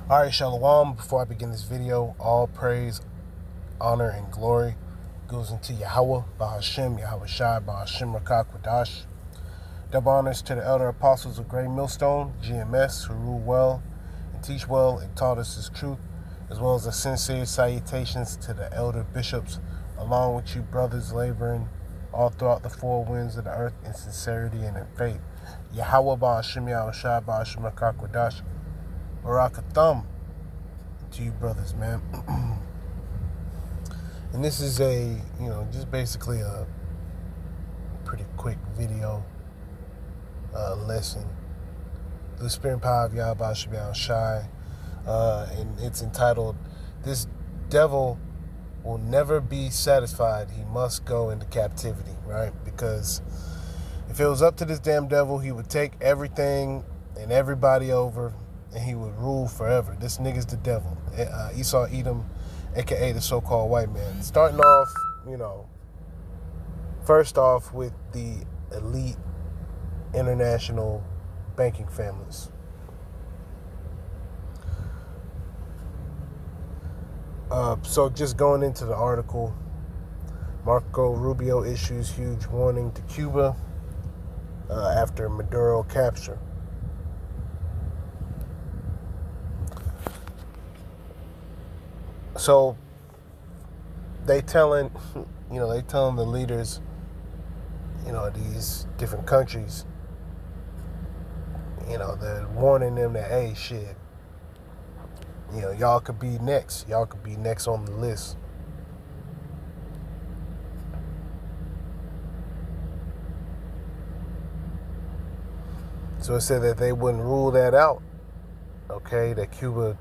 Alright, Shalom. Before I begin this video, all praise, honor, and glory goes into Yahweh, Bahashem, Yahweh Shai, Bahashem Rakak Wadash. Double honors to the elder apostles of Great Millstone, GMS, who rule well and teach well and taught us his truth, as well as the sincere salutations to the elder bishops, along with you brothers laboring all throughout the four winds of the earth in sincerity and in faith. Yahweh, Bahashem, Yahweh Shai, Bahashem Rakak Wadash. Barakathum to you brothers, man. And this is just basically a pretty quick video lesson. The Spirit and Power of Yahweh Shabbat Shai. And it's entitled, "This Devil Will Never Be Satisfied. He Must Go Into Captivity," right? Because if it was up to this damn devil, he would take everything and everybody over, and he would rule forever. This nigga's the devil. Esau Edom, a.k.a. the so-called white man. Starting off, first off with the elite international banking families. So just going into the article, Marco Rubio issues huge warning to Cuba after Maduro capture. So they telling the leaders, these different countries, they're warning them that, hey, shit, y'all could be next. Y'all could be next on the list. So it said that they wouldn't rule that out, okay, that Cuba,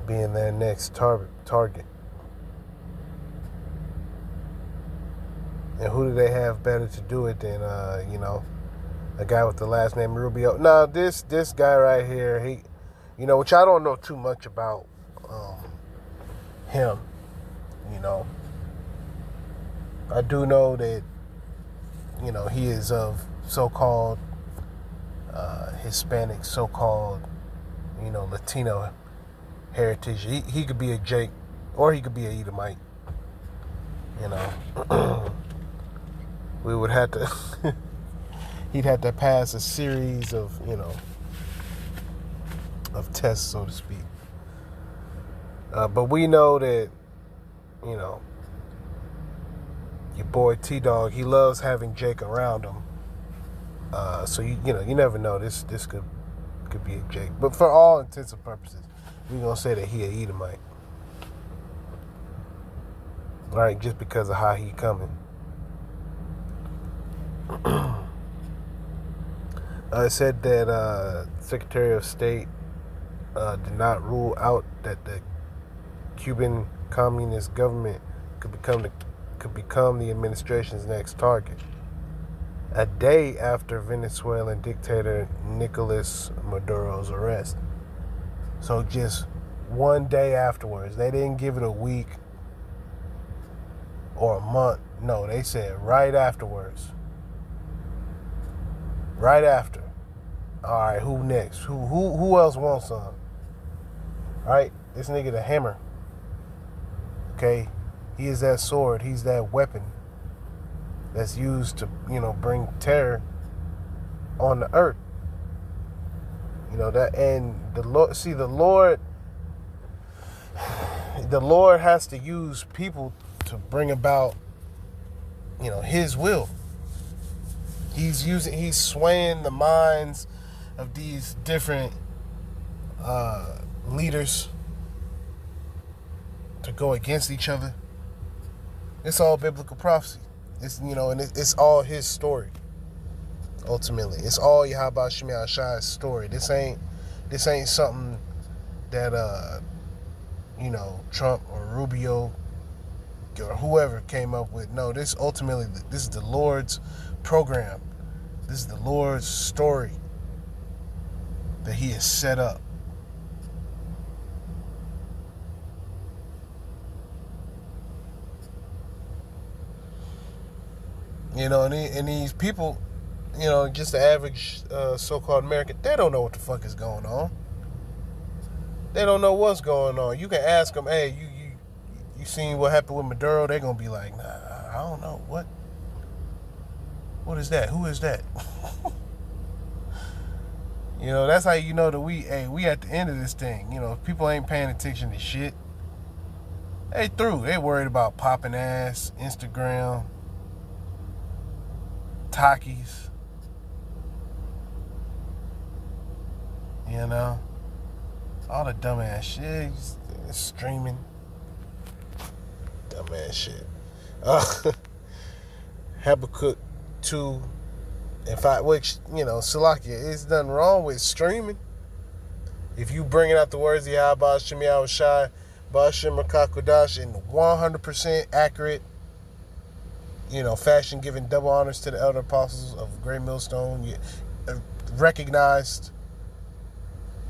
being their next target. And who do they have better to do it than, a guy with the last name Rubio? Now, this guy right here, he, which I don't know too much about him, I do know that, he is of so-called Hispanic, so-called, Latino heritage. He could be a Jake, or he could be a Edomite. We would have to he'd have to pass a series of of tests, so to speak. But we know that your boy T-Dog, he loves having Jake around him. So you never know, this could be a Jake. But for all intents and purposes, we're going to say that he a Edomite. Right, just because of how he coming. It said that Secretary of State did not rule out that the Cuban Communist government could become the administration's next target. A day after Venezuelan dictator Nicolas Maduro's arrest. So just one day afterwards. They didn't give it a week or a month. No, they said right afterwards. Right after. All right, who next? Who else wants some? Right? This nigga the hammer. Okay? He is that sword. He's that weapon that's used to, bring terror on the earth. That, and the Lord has to use people to bring about, his will. He's swaying the minds of these different leaders to go against each other. It's all biblical prophecy. It's, and it's all his story. Ultimately, it's all Yahweh Shemaiah Shai's story. This ain't something that Trump or Rubio or whoever came up with. No, this is the Lord's program. This is the Lord's story that he has set up. And these people, just the average so-called American, they don't know what the fuck is going on. They don't know what's going on. You can ask them, hey, you seen what happened with Maduro? They're going to be like, nah, I don't know. What is that? Who is that? You know, that's how you know that we at the end of this thing. You know, if people ain't paying attention to shit, they through. They worried about popping ass, Instagram, Takis. You know, all the dumbass shit, streaming, dumbass shit. Habakkuk 2 and 5, which, you know, Salakia, it's nothing wrong with streaming. If you bringing out the words of Yahweh Shem Yahweh Shai, Ba'ashem Rakakudash in 100% accurate, you know, fashion, giving double honors to the elder apostles of Great Millstone, recognized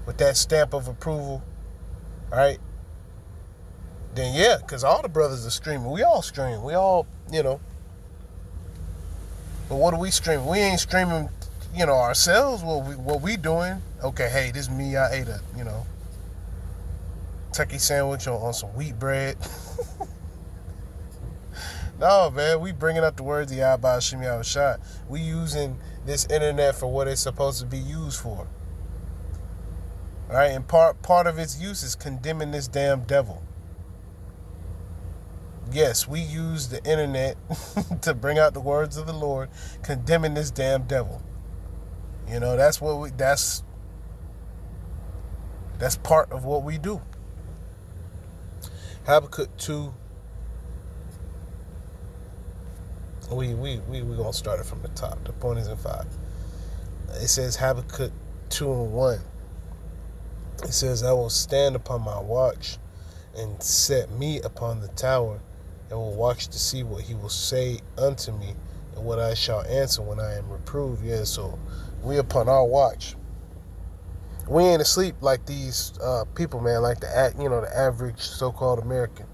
with that stamp of approval, right? Then yeah, because all the brothers are streaming. We all stream. We all, you know. But what are we streaming? We ain't streaming, you know, ourselves. What we doing? Okay, hey, this is me. I ate a, you know, turkey sandwich on some wheat bread. No, man, we bringing up the words of Yahweh Shem Yahweh Shai. We using this internet for what it's supposed to be used for. All right, and part of its use is condemning this damn devil. Yes, we use the internet to bring out the words of the Lord, condemning this damn devil. You know, that's part of what we do. Habakkuk 2. We gonna start it from the top. The point is in 5. It says Habakkuk 2 and 1. It says, I will stand upon my watch and set me upon the tower, and will watch to see what he will say unto me, and what I shall answer when I am reproved. Yeah, so we upon our watch. We ain't asleep like these people, man, like the average so-called American.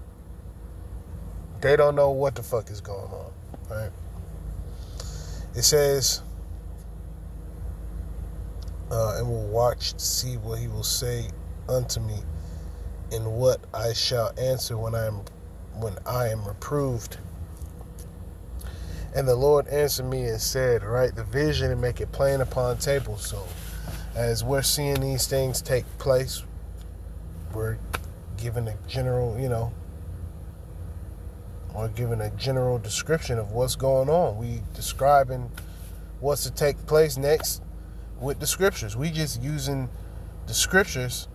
They don't know what the fuck is going on, right? It says, and will watch to see what he will say unto me, and what I shall answer when I am reproved. And the Lord answered me and said, write the vision and make it plain upon tables. So as we're seeing these things take place, we're given a general, we're given a general description of what's going on. We describing what's to take place next with the scriptures. We just using the scriptures,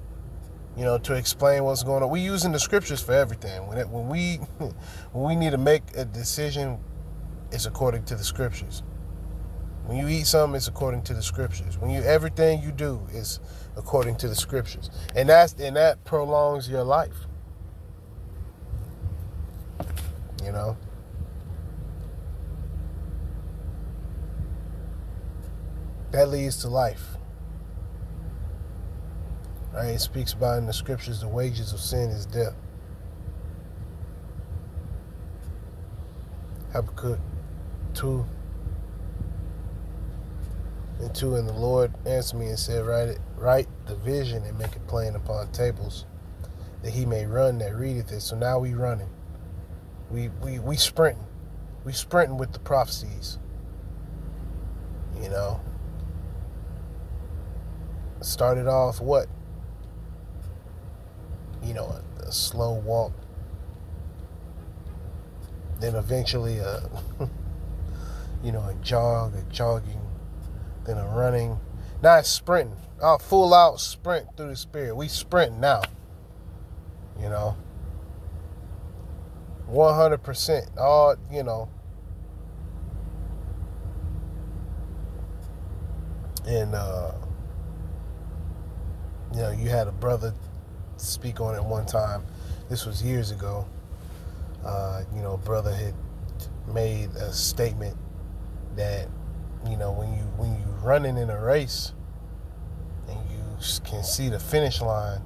to explain what's going on. We using the scriptures for everything. When we need to make a decision, it's according to the scriptures. When you eat something, it's according to the scriptures. Everything you do is according to the scriptures, and that prolongs your life. That leads to life. Right? It speaks about in the scriptures, the wages of sin is death. Habakkuk 2 and 2, and the Lord answered me and said, write the vision and make it plain upon tables, that he may run that readeth it. So now we running. We sprinting. We sprinting with the prophecies. Started off what? A slow walk. Then eventually a jogging, then a running. Now it's sprinting. A full out sprint through the spirit. We sprinting now. 100%. All, and you had a brother speak on it one time. This was years ago. Brother had made a statement that, when you running in a race and you can see the finish line,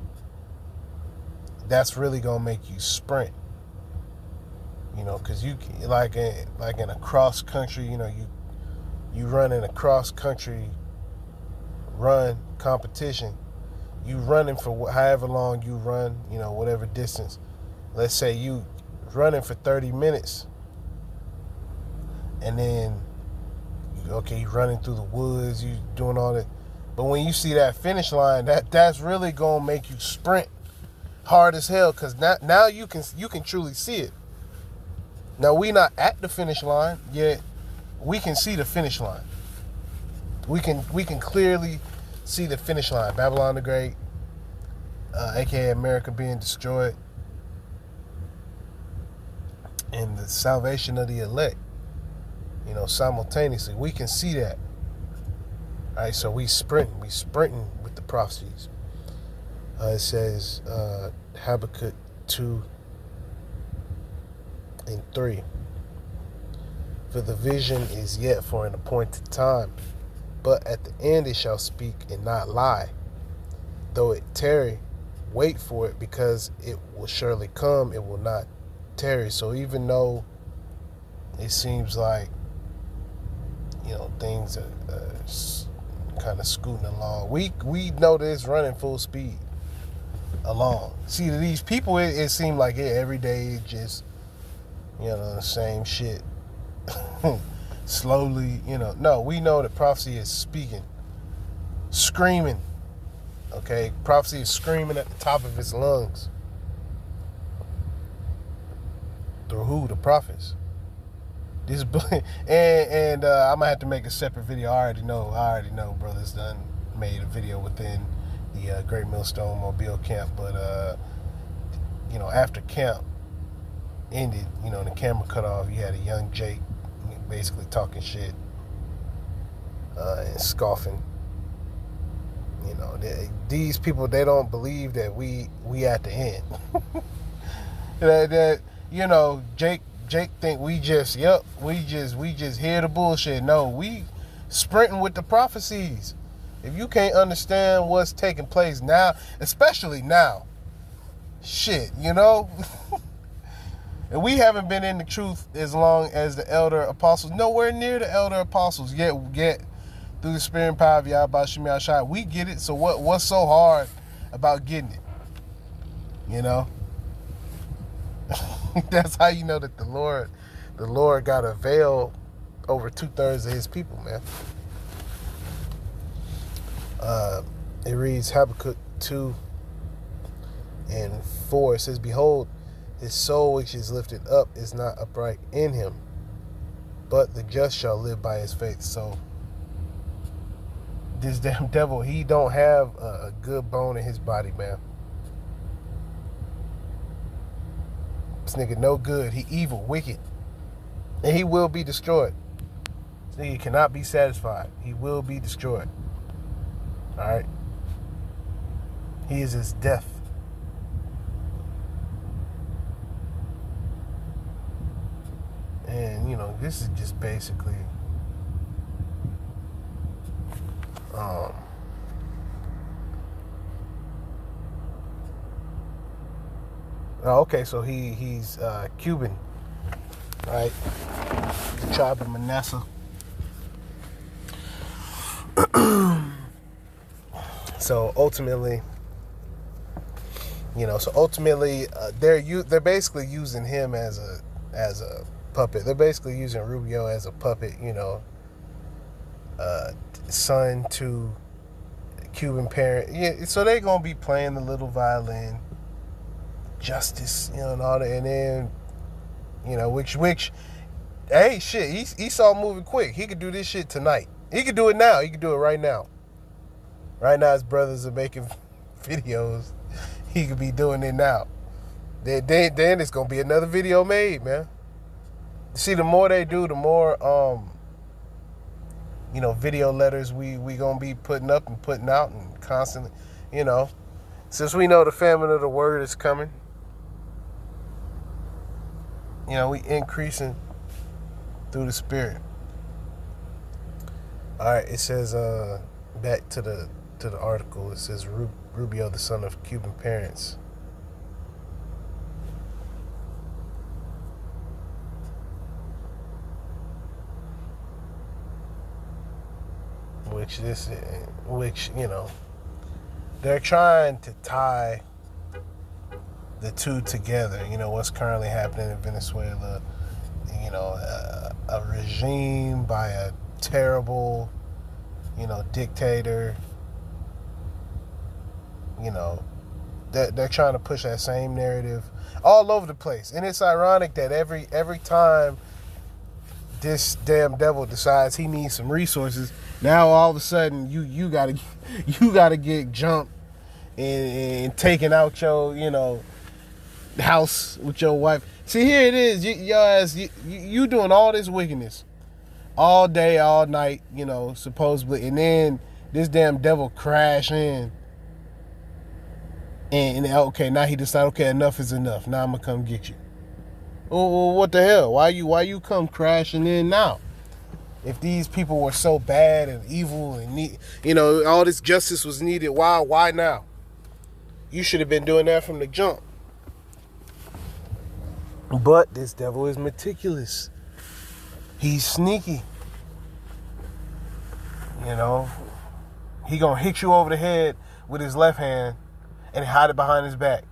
that's really gonna make you sprint. Because you like in a cross country, you run in a cross country run competition. you running for however long you run, whatever distance. Let's say you running for 30 minutes, and then you running through the woods, you doing all that. But when you see that finish line, that's really gonna make you sprint hard as hell, because now you can truly see it. Now we not at the finish line yet. We can see the finish line. We can clearly see the finish line. Babylon the Great, aka America being destroyed, and the salvation of the elect. Simultaneously, we can see that. All right, so we sprinting with the prophecies. It says Habakkuk 2:3. For the vision is yet for an appointed time, but at the end it shall speak and not lie. Though it tarry, wait for it, because it will surely come, it will not tarry. So even though it seems like, things are kind of scooting along, we know that it's running full speed along. See, to these people, it seemed like every day just, the same shit. Slowly, No, we know that prophecy is speaking, screaming. Okay, prophecy is screaming at the top of its lungs. Through who? The prophets. This and I'm gonna have to make a separate video. I already know, brothers done made a video within the Great Millstone Mobile camp, but after camp ended, the camera cut off. You had a young Jake basically talking shit and scoffing. These people, they don't believe that we at the end. that Jake think we just hear the bullshit. No, we sprinting with the prophecies. If you can't understand what's taking place now, especially now, shit, and we haven't been in the truth as long as the elder apostles, nowhere near the elder apostles, yet through the spirit and power of Yahweh Shem Yahshai, we get it. So what's so hard about getting it? That's how you know that the Lord got a veil over 2/3 of his people, man. It reads Habakkuk 2:4. It says, behold, his soul which is lifted up is not upright in him, but the just shall live by his faith. So this damn devil, he don't have a good bone in his body, man. This nigga no good. He evil, wicked, and he will be destroyed. This nigga cannot be satisfied. He will be destroyed. All right. He is his death. And this is just basically okay, so he's Cuban, right? The tribe of Manasseh. So ultimately, they're basically using him as a puppet. They're basically using Rubio as a puppet, son to Cuban parent. Yeah, so they're gonna be playing the little violin, justice, and all that, and then, which, hey, shit, Esau moving quick. He could do this shit tonight. He could do it now. He could do it right now. Right now, his brothers are making videos. He could be doing it now. Then it's gonna be another video made, man. See, the more they do, the more video letters we gonna be putting up and putting out, and constantly, since we know the famine of the word is coming, we increasing through the spirit. All right, it says back to the article. It says Rubio, the son of Cuban parents, which they're trying to tie the two together. You know, what's currently happening in Venezuela, you know, a regime by a terrible, you know, dictator. You know, they're trying to push that same narrative all over the place. And it's ironic that every time this damn devil decides he needs some resources, now all of a sudden you gotta get jumped and taken out your, you know, house with your wife. See, here it is, you doing all this wickedness all day, all night, you know, supposedly, and then this damn devil crash in, and okay, now he decided, okay, enough is enough. Now I'm gonna come get you. Well, what the hell? Why you come crashing in now? If these people were so bad and evil and you know, all this justice was needed, why now? You should have been doing that from the jump. But this devil is meticulous. He's sneaky. You know, he gonna hit you over the head with his left hand and hide it behind his back.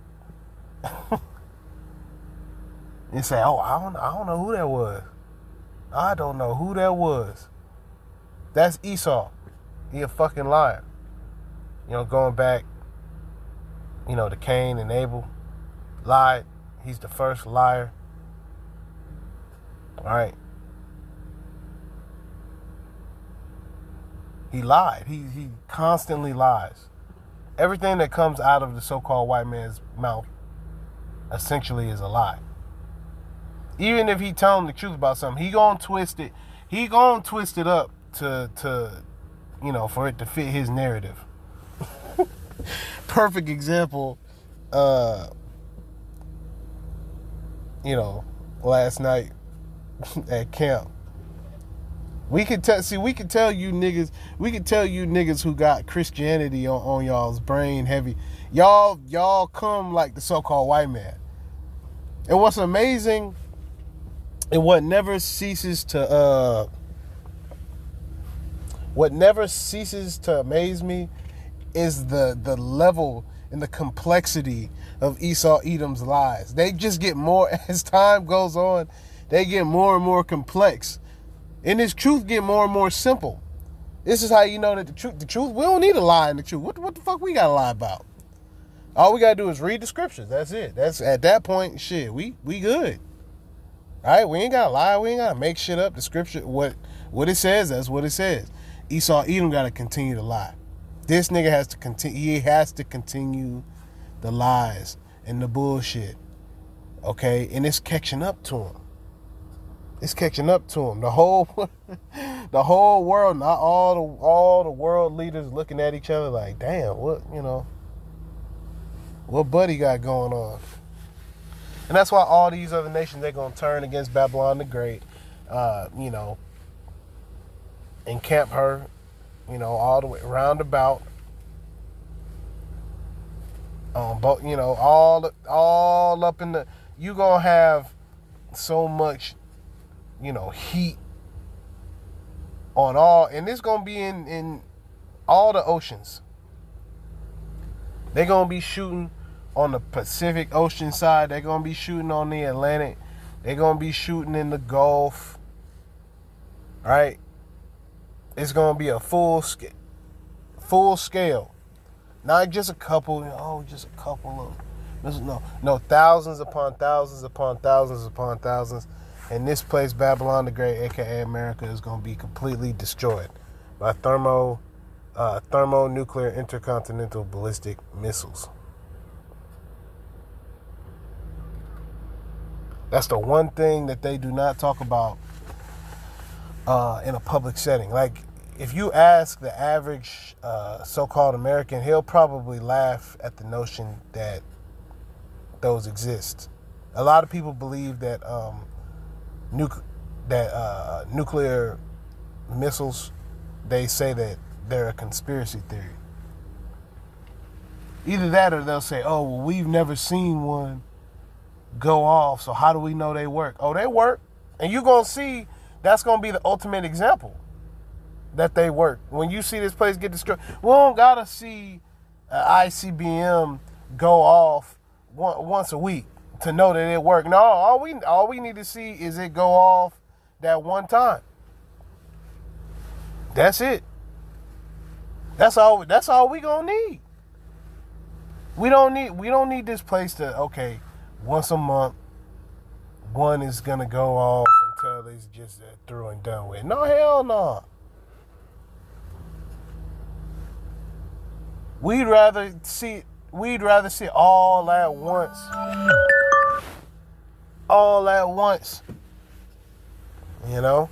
And say, oh, I don't know who that was. I don't know who that was. That's Esau. He a fucking liar. You know, going back, you know, to Cain and Abel. Lied. He's the first liar. All right. He lied. He constantly lies. Everything that comes out of the so-called white man's mouth essentially is a lie. Even if he tell him the truth about something, he gonna twist it. He gonna twist it up to you know, for it to fit his narrative. Perfect example. You know, last night at camp, we could tell you niggas who got Christianity on y'all's brain heavy. Y'all come like the so-called white man. And what's amazing, and what never ceases to amaze me is the level and the complexity of Esau Edom's lies. They just get more, as time goes on, they get more and more complex. And his truth get more and more simple. This is how you know that the truth, we don't need to lie in the truth. What the fuck we gotta lie about? All we gotta do is read the scriptures. That's it. That's, at that point, shit, we good. All right, we ain't gotta lie. We ain't gotta make shit up. The scripture, what it says, that's what it says. Esau Edom gotta continue to lie. This nigga has to continue. He has to continue the lies and the bullshit. Okay, and it's catching up to him. It's catching up to him. The whole world, not all the world leaders looking at each other like, damn, what buddy got going on? And that's why all these other nations, they're going to turn against Babylon the Great, you know, and camp her, you know, all the way roundabout. But, you know, all up in the, you going to have so much, you know, heat on all, and it's going to be in all the oceans. They're going to be shooting on the Pacific Ocean side. They're going to be shooting on the Atlantic. They're going to be shooting in the Gulf. All right? It's going to be a full scale. Not just a couple, just a couple of, no, thousands upon thousands upon thousands upon thousands. And this place, Babylon the Great, a.k.a. America, is going to be completely destroyed by thermonuclear intercontinental ballistic missiles. That's the one thing that they do not talk about in a public setting. Like, if you ask the average so-called American, he'll probably laugh at the notion that those exist. A lot of people believe that nuclear missiles, they say that they're a conspiracy theory. Either that, or they'll say, oh, well, we've never seen one go off, so how do we know they work? Oh, they work. And you're going to see, that's going to be the ultimate example that they work. When you see this place get destroyed, we don't got to see ICBM go off once a week to know that it worked. No, all we need to see is it go off that one time. That's it. That's all we gonna need. We don't need this place to, okay, once a month, one is gonna go off until it's just through and done with. No, hell no. We'd rather see all at once. All at once. You know?